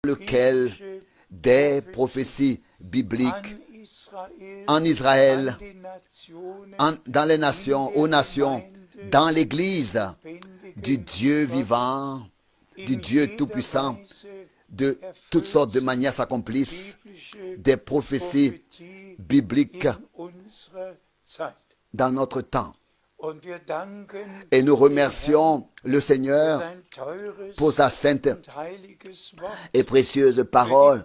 lequel des prophéties bibliques en Israël, dans les nations, aux nations, dans l'Église du Dieu vivant, du Dieu tout-puissant, de toutes sortes de manières s'accomplissent des prophéties bibliques dans notre temps. Et nous remercions le Seigneur pour sa sainte et précieuse parole,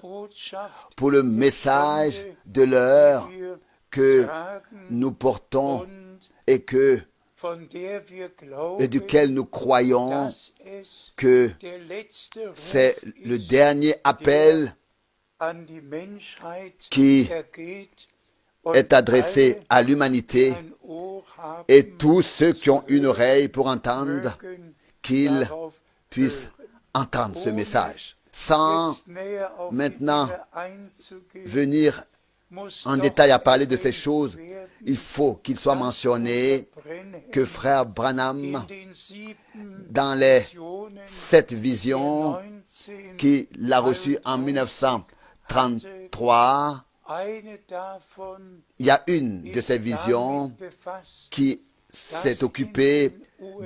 pour le message de l'heure que nous portons et duquel nous croyons que c'est le dernier appel qui est adressé à l'humanité, et tous ceux qui ont une oreille pour entendre, qu'ils puissent entendre ce message. Sans maintenant venir en détail à parler de ces choses, il faut qu'il soit mentionné que frère Branham, dans les 7 visions qu'il a reçues en 1933, il y a une de ces visions qui s'est occupée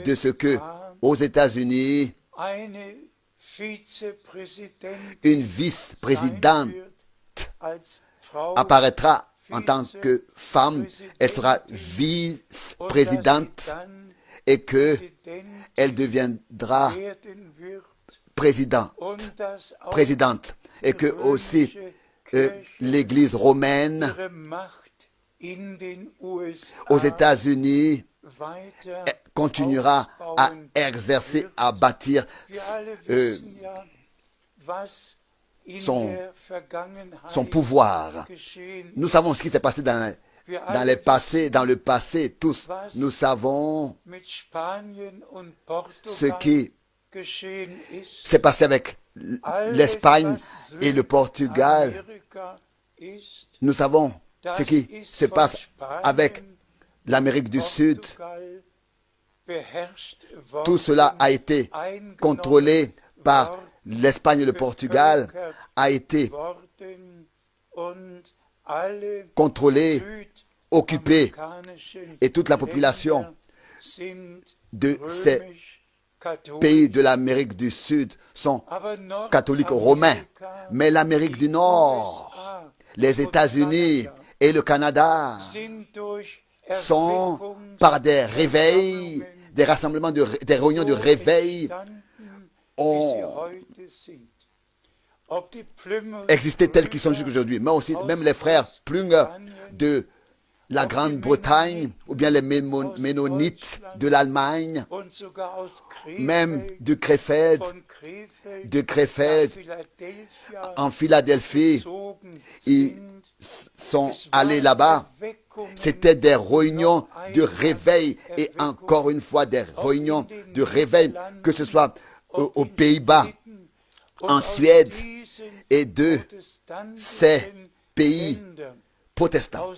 de ce que, aux États-Unis, une vice-présidente apparaîtra en tant que femme. Elle sera vice-présidente et qu'elle deviendra présidente. Et que aussi l'Église romaine aux États-Unis continuera à exercer, à bâtir son pouvoir. Nous savons ce qui s'est passé dans le passé, tous. Nous savons ce qui s'est passé avec l'Espagne et le Portugal. Nous savons ce qui se passe avec l'Amérique du Sud. Tout cela a été contrôlé par l'Espagne et le Portugal, a été contrôlé, occupé, et toute la population de ces pays de l'Amérique du Sud sont catholiques romains. Mais l'Amérique du Nord, les États-Unis et le Canada sont, par des réveils, des rassemblements, des réunions de réveil, ont existé tels qu'ils sont jusqu'aujourd'hui. Mais aussi, même les frères Plunger de la Grande-Bretagne, ou bien les Ménonites de l'Allemagne, même de Krefeld en Philadelphie, ils sont allés là-bas. C'était des réunions de réveil, et encore une fois des réunions de réveil, que ce soit aux Pays-Bas, en Suède, et de ces pays protestants.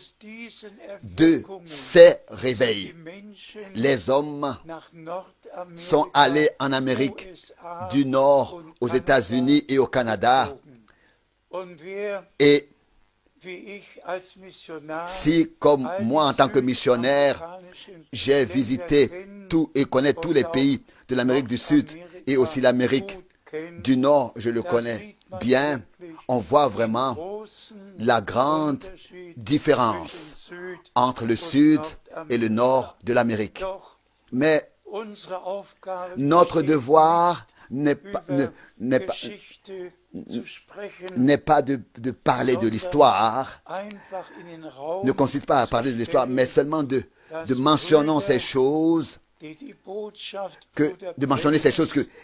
De ces réveils, les hommes sont allés en Amérique du Nord, aux États-Unis et au Canada. Et si, comme moi en tant que missionnaire, j'ai visité tout et connais tous les pays de l'Amérique du Sud et aussi l'Amérique du Nord, je le connais bien, on voit vraiment la grande différence entre le Sud et le Nord de l'Amérique. Mais notre devoir n'est pas de parler de l'histoire, ne consiste pas à parler de l'histoire, mais seulement de mentionner ces choses, que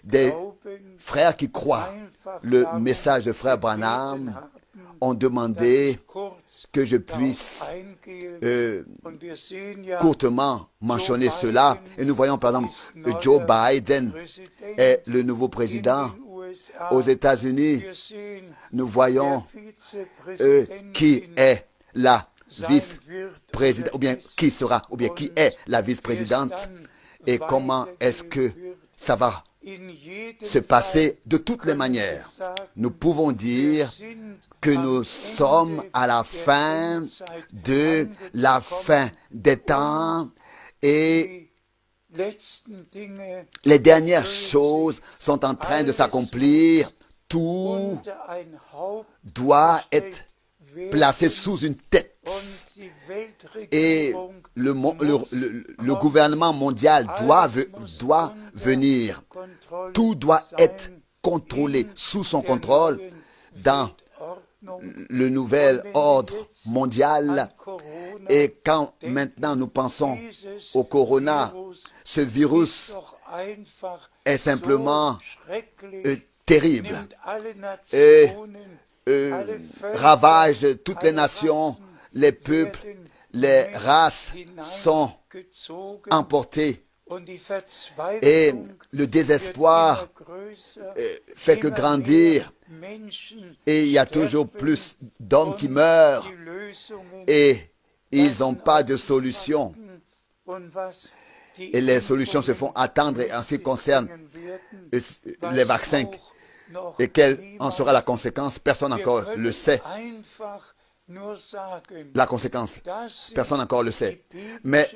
des frères qui croient le message de frère Branham ont demandé que je puisse courtement mentionner cela. Et nous voyons par exemple Joe Biden est le nouveau président aux États-Unis. Nous voyons qui est la vice-présidente, ou bien qui est la vice-présidente, et comment est-ce que ça va se passer de toutes les manières. Nous pouvons dire que nous sommes à la fin de la fin des temps et les dernières choses sont en train de s'accomplir. Tout doit être placé sous une tête. Et le gouvernement mondial doit venir. Tout doit être contrôlé sous son contrôle dans le nouvel ordre mondial. Et quand maintenant nous pensons au corona, ce virus est simplement terrible et ravage toutes les nations, les peuples, les races sont emportés. Et le désespoir fait que grandir. Et il y a toujours plus d'hommes qui meurent. Et ils n'ont pas de solution. Et les solutions se font attendre. Et en ce qui concerne les vaccins, et quelle en sera la conséquence, personne encore le sait. La conséquence, personne encore le sait. Mais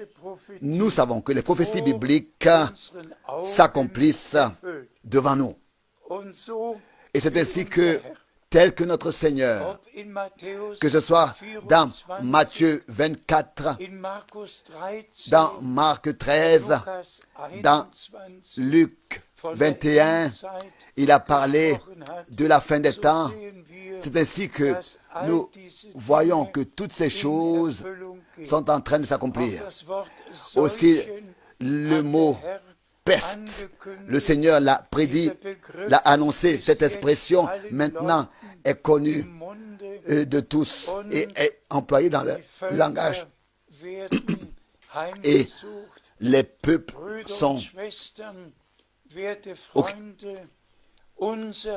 nous savons que les prophéties bibliques s'accomplissent devant nous. Et c'est ainsi que, tel que notre Seigneur, que ce soit dans Matthieu 24, dans Marc 13, dans Luc 21, il a parlé de la fin des temps. C'est ainsi que nous voyons que toutes ces choses sont en train de s'accomplir. Aussi, le mot peste, le Seigneur l'a prédit, l'a annoncé. Cette expression maintenant est connue de tous et est employée dans le langage. Et les peuples sont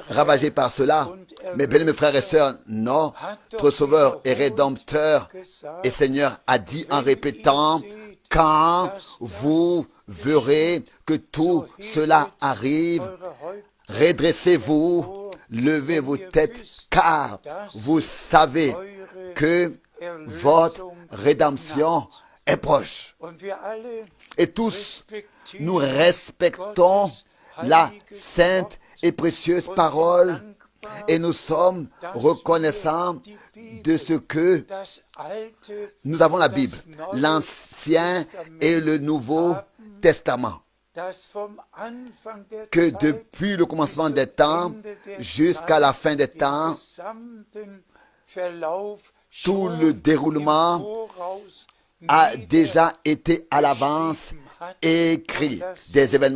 ravagés par cela. Mais bien mes frères et sœurs, notre Sauveur et Rédempteur et Seigneur a dit en répétant, quand vous verrez que tout cela arrive, redressez-vous, levez vos têtes, car vous savez que votre rédemption est proche. Et tous, nous respectons la sainte et précieuse parole et nous sommes reconnaissants de ce que nous avons la Bible, l'Ancien et le Nouveau Testament, que depuis le commencement des temps jusqu'à la fin des temps, tout le déroulement a déjà été à l'avance écrit. Des événements